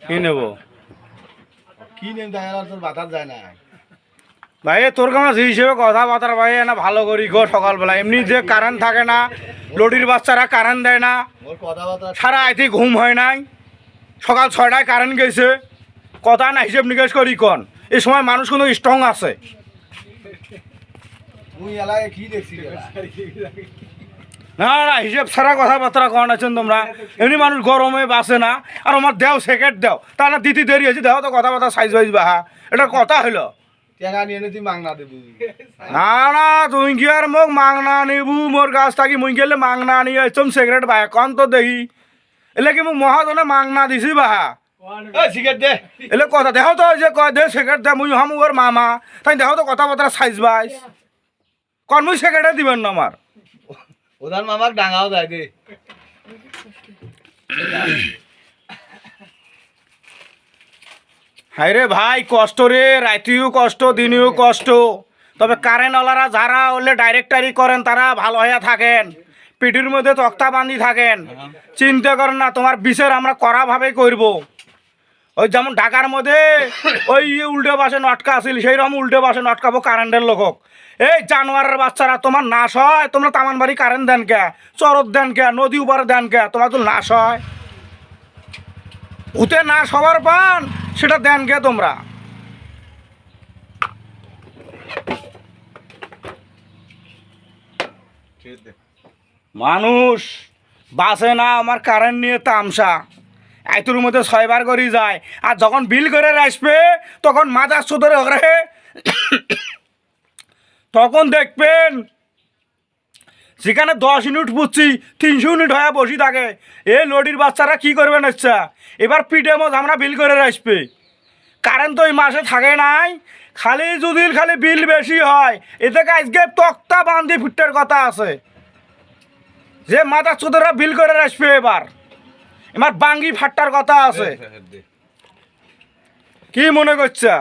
কি নেব কি নেম দেখা গেল তোর বাতার যায় না ভাই তোর কাছে যে হিসেবে কথাবার্তা ভাই না ভালো করি গো সকালবেলা এমনি যে কারেন্ট থাকে না লটির বাচ্চারা কারেন্ট দেয় না ওর কথাবার্তা সারা রাতে ঘুম হয় নাই সকাল 6টায় কারেন্ট গেছে কথা না হিসেব নিকেশ করি কন এই সময় মানুষ কোনো স্ট্রং আছে তুই এলাকায় কি দেখছিস না না হিসেব ছাড়া কথাবার্তা কন আছেন তোমরা এমনি মানুষ গরমে বাসে না আর আমার দেও সেকেন্ড দেও তা না দিতে দেরি হয়েছে দেও তো কথাবার্তা সাইজ বাইজ বাহা এটা কথা হইলো টাকা নিয়ে তুই মাংনা দেবি না না তুই কি আর মোক মাংনা নিবু মোর কাছ থাকি মুই গেলে মাংনা নিয়ে একদম সিগারেট বাহা কন তো দেখি এলে কি মোক মহাজনে মাংনা দিছি বাহা সিগারেট দে এলে কথা দেখো তো যে কয় দে সিগারেট দে মুই হাম ওর মামা তাই দেখো তো কথাবার্তা সাইজ বাইজ কন মুই সিগারেট দিবেন না আমার ওদার মামাক ডাঙাও যায় দে হাই রে ভাই কষ্ট রে রাতেও কষ্ট দিনেও কষ্ট তবে কারেন্টওয়ালারা যারা হলে ডাইরেক্টারি করেন তারা ভালো হয়ে থাকেন পিঠির মধ্যে তক্তা বাঁধি থাকেন চিন্তা করেন না তোমার বিচার আমরা কড়াভাবে করব ওই যেমন ঢাকার মধ্যে ওই উল্টে পাশে নটকা আছিল সেই রকম উল্টে পাশে নটকাবো কারেন্টের লোকক এই জানোয়ারের বাচ্চারা তোমার নাশ হয় তোমরা তামান বাড়ি কারেন্ট দেন কে চরত দেন কে নদী উপরে দেন কে তোমার তো নাশ হয় উতে নাশ হওয়ার পান সেটা দেন কে তোমরা মানুষ বাসে না আমার কারেন্ট নিয়ে তামসা এতর মধ্যে 6বার করে যায় আর যখন বিল করে আসবে তখন মাথা সুদরে ঘরে তখন দেখবেন যেখানে 10 ইউনিট বুঝছি 300 ইউনিট হয়ে বসি থাকে এই লডির বাচ্চারা কি করবেন আচ্ছা এবার পিঠে মত আমরা বিল করে আসবে কারেন্ট তো এই মাসে থাকে নাই খালি যদি খালি বিল বেশি হয় এতে আজকে তক্তা বান্ধি ফুটের কথা আছে যে মাথা চোদরা বিল করে আসবে এবার এবার বাঙ্গি ফাট্টার কথা আছে কি মনে করছে